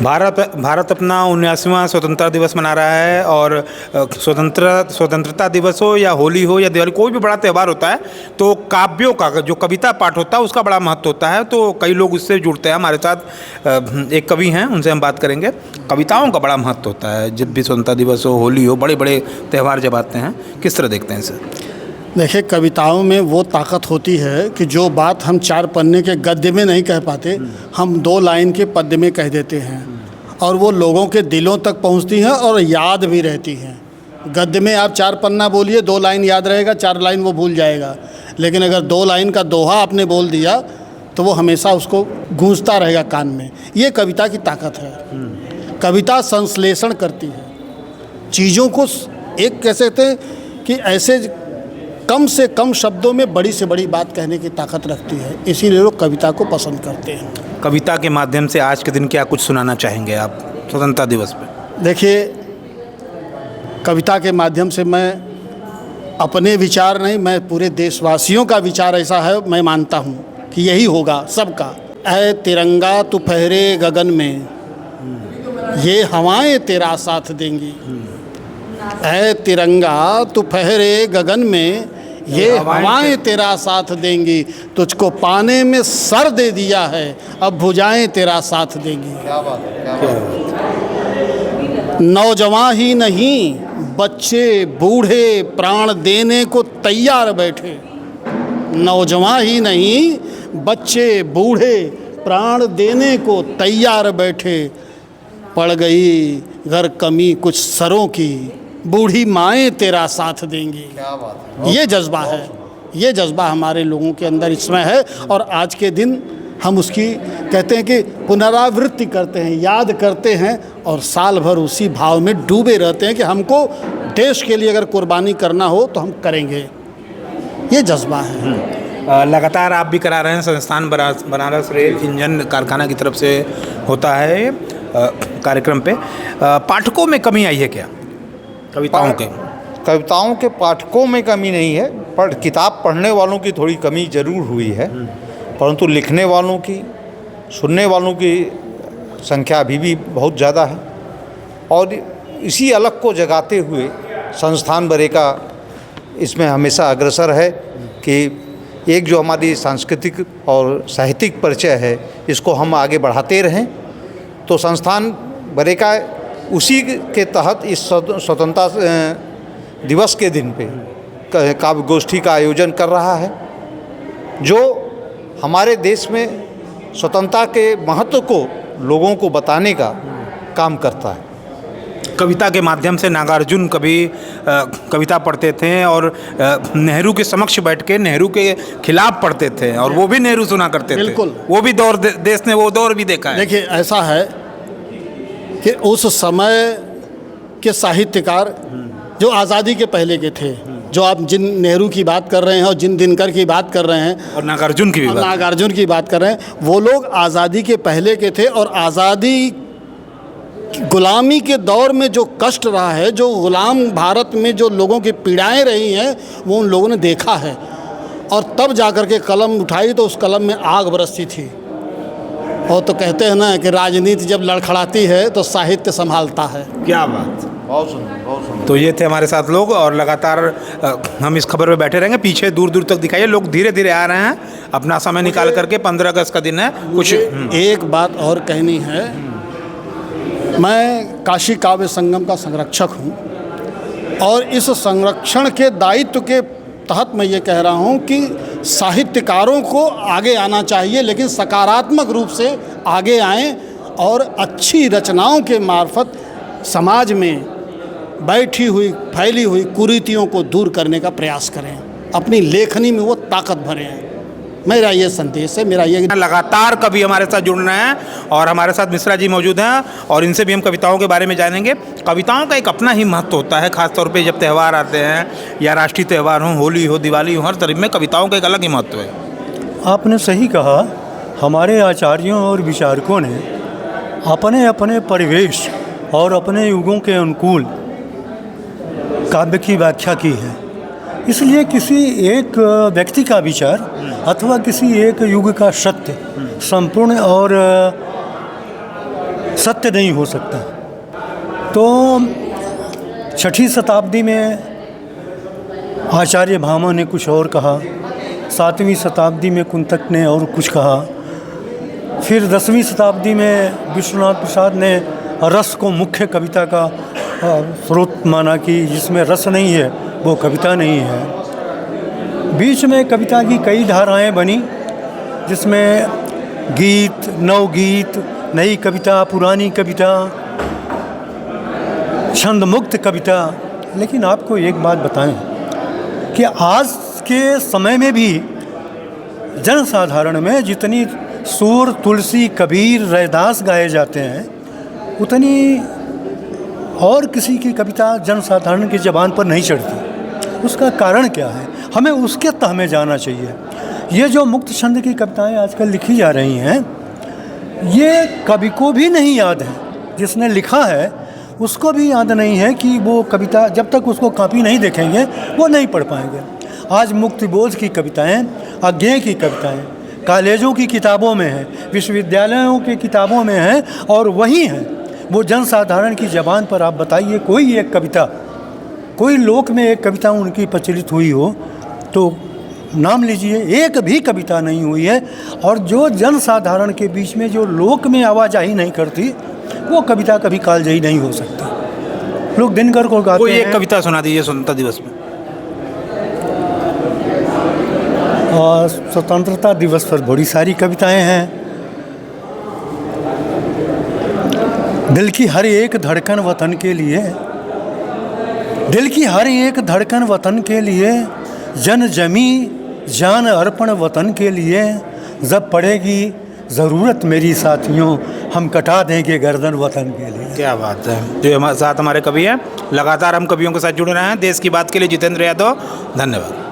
भारत अपना 79वां स्वतंत्रता दिवस मना रहा है और स्वतंत्रता दिवस हो या होली हो या दिवाली, कोई भी बड़ा त्यौहार होता है तो काव्यों का जो कविता पाठ होता है उसका बड़ा महत्व होता है। तो कई लोग उससे जुड़ते हैं। हमारे साथ एक कवि हैं, उनसे हम बात करेंगे। कविताओं का बड़ा महत्व होता है जब भी स्वतंत्रता दिवस हो, होली हो, बड़े बड़े त्यौहार जब आते हैं, किस तरह देखते हैं इसे? देखिए, कविताओं में वो ताकत होती है कि जो बात हम 4 पन्ने के गद्य में नहीं कह पाते, हम 2 लाइन के पद्य में कह देते हैं और वो लोगों के दिलों तक पहुंचती हैं और याद भी रहती हैं। गद्य में आप 4 पन्ना बोलिए, 2 लाइन याद रहेगा, 4 लाइन वो भूल जाएगा। लेकिन अगर 2 लाइन का दोहा आपने बोल दिया तो वो हमेशा उसको गूंजता रहेगा कान में। ये कविता की ताकत है। कविता संश्लेषण करती है चीज़ों को, एक कह सकते हैं कि ऐसे कम से कम शब्दों में बड़ी से बड़ी बात कहने की ताकत रखती है। इसीलिए लोग कविता को पसंद करते हैं। कविता के माध्यम से आज के दिन क्या कुछ सुनाना चाहेंगे आप स्वतंत्रता दिवस पे? देखिए, कविता के माध्यम से मैं अपने विचार नहीं, मैं पूरे देशवासियों का विचार ऐसा है, मैं मानता हूँ कि यही होगा सबका। ऐ तिरंगा तू फहरे गगन में, ये हवाएं तेरा साथ देंगी। ऐ तिरंगा तू फहरे गगन में, ये हवाएं तेरा साथ देंगी। तुझको पाने में सर दे दिया है, अब भुजाएं तेरा साथ देंगी। क्या बात है, क्या बात है। नौजवान ही नहीं, बच्चे बूढ़े प्राण देने को तैयार बैठे। नौजवान ही नहीं, बच्चे बूढ़े प्राण देने को तैयार बैठे। पड़ गई घर कमी कुछ सरों की, बूढ़ी माएँ तेरा साथ देंगी। क्या बात है। ये जज्बा है, ये जज्बा हमारे लोगों के अंदर इसमें है। और आज के दिन हम उसकी कहते हैं कि पुनरावृत्ति करते हैं, याद करते हैं और साल भर उसी भाव में डूबे रहते हैं कि हमको देश के लिए अगर कुर्बानी करना हो तो हम करेंगे। ये जज्बा है। लगातार आप भी करा रहे हैं, संस्थान बनारस रेल इंजन कारखाना की तरफ से होता है कार्यक्रम पे। पाठकों में कमी आई है क्या कविताओं के पाठकों में कमी नहीं है, पर किताब पढ़ने वालों की थोड़ी कमी ज़रूर हुई है। परंतु लिखने वालों की, सुनने वालों की संख्या अभी भी बहुत ज़्यादा है। और इसी अलग को जगाते हुए संस्थान बरेका इसमें हमेशा अग्रसर है कि एक जो हमारी सांस्कृतिक और साहित्यिक परिचय है, इसको हम आगे बढ़ाते रहें। तो संस्थान बरेका उसी के तहत इस स्वतंत्रता दिवस के दिन पे काव्य गोष्ठी का आयोजन कर रहा है, जो हमारे देश में स्वतंत्रता के महत्व को लोगों को बताने का काम करता है। कविता के माध्यम से नागार्जुन कभी कविता पढ़ते थे और नेहरू के समक्ष बैठ के नेहरू के खिलाफ पढ़ते थे और वो भी नेहरू सुना करते थे। बिल्कुल, वो भी दौर देश ने वो दौर भी देखा है। देखिए, ऐसा है कि उस समय के साहित्यकार जो आज़ादी के पहले के थे, जो आप जिन नेहरू की बात कर रहे हैं और जिन दिनकर की बात कर रहे हैं और नागार्जुन की बात कर रहे हैं, वो लोग आज़ादी के पहले के थे। और आज़ादी गुलामी के दौर में जो कष्ट रहा है, जो गुलाम भारत में जो लोगों की पीड़ाएं रही हैं, वो उन लोगों ने देखा है। और तब जाकर के कलम उठाई तो उस कलम में आग बरसती थी। और तो कहते हैं ना कि राजनीति जब लड़खड़ाती है तो साहित्य संभालता है। क्या बात। बहुत सुंदर, बहुत सुंदर। तो ये थे हमारे साथ लोग और लगातार हम इस खबर पे बैठे रहेंगे। पीछे दूर दूर तक दिखाइए, लोग धीरे धीरे आ रहे हैं अपना समय निकाल करके। 15 अगस्त का दिन है। कुछ एक बात और कहनी है, मैं काशी काव्य संगम का संरक्षक हूँ और इस संरक्षण के दायित्व के तहत मैं ये कह रहा हूँ कि साहित्यकारों को आगे आना चाहिए, लेकिन सकारात्मक रूप से आगे आएं और अच्छी रचनाओं के मार्फत समाज में बैठी हुई फैली हुई कुरीतियों को दूर करने का प्रयास करें, अपनी लेखनी में वो ताकत भरें। मेरा ये संदेश है, मेरा ये। लगातार कभी हमारे साथ जुड़ रहे हैं और हमारे साथ मिश्रा जी मौजूद हैं और इनसे भी हम कविताओं के बारे में जानेंगे। कविताओं का एक अपना ही महत्व होता है, खासतौर पे जब त्यौहार आते हैं या राष्ट्रीय त्यौहार हो, होली हो, दिवाली हो, हर तरह में कविताओं का एक अलग ही महत्व है। आपने सही कहा। हमारे आचार्यों और विचारकों ने अपने अपने परिवेश और अपने युगों के अनुकूल काव्य की व्याख्या की है। इसलिए किसी एक व्यक्ति का विचार अथवा किसी एक युग का सत्य संपूर्ण और सत्य नहीं हो सकता। तो 6वीं शताब्दी में आचार्य भामा ने कुछ और कहा, 7वीं शताब्दी में कुंतक ने और कुछ कहा, फिर 10वीं शताब्दी में विश्वनाथ प्रसाद ने रस को मुख्य कविता का स्रोत माना कि जिसमें रस नहीं है वो कविता नहीं है। बीच में कविता की कई धाराएं बनी, जिसमें गीत, नवगीत, नई कविता, पुरानी कविता, छंद मुक्त कविता। लेकिन आपको एक बात बताएं कि आज के समय में भी जनसाधारण में जितनी सूर, तुलसी, कबीर, रैदास गाए जाते हैं, उतनी और किसी की कविता जनसाधारण की ज़बान पर नहीं चढ़ती। उसका कारण क्या है, हमें उसके तह में जाना चाहिए। ये जो मुक्त छंद की कविताएं आजकल लिखी जा रही हैं, ये कवि को भी नहीं याद है, जिसने लिखा है उसको भी याद नहीं है कि वो कविता, जब तक उसको कॉपी नहीं देखेंगे वो नहीं पढ़ पाएंगे। आज मुक्तिबोध की कविताएं, अज्ञेय की कविताएं कॉलेजों की किताबों में हैं, विश्वविद्यालयों की किताबों में हैं, और वही हैं वो जनसाधारण की ज़बान पर। आप बताइए कोई एक कविता, कोई लोक में एक कविता उनकी प्रचलित हुई हो तो नाम लीजिए, एक भी कविता नहीं हुई है। और जो जनसाधारण के बीच में जो लोक में आवाजाही नहीं करती, वो कविता कभी कालजयी नहीं हो सकती। लोग दिनकर को गाते कोई हैं। एक कविता सुना दीजिए स्वतंत्रता दिवस में। और स्वतंत्रता दिवस पर बड़ी सारी कविताएं हैं। दिल की हर एक धड़कन वतन के लिए, दिल की हर एक धड़कन वतन के लिए, जन जमी जान अर्पण वतन के लिए, जब पड़ेगी ज़रूरत मेरी साथियों, हम कटा देंगे गर्दन वतन के लिए। क्या बात है। जो हमारे साथ हमारे कवि हैं, लगातार हम कवियों के साथ जुड़े रहे हैं। देश की बात के लिए जितेंद्र यादव, धन्यवाद।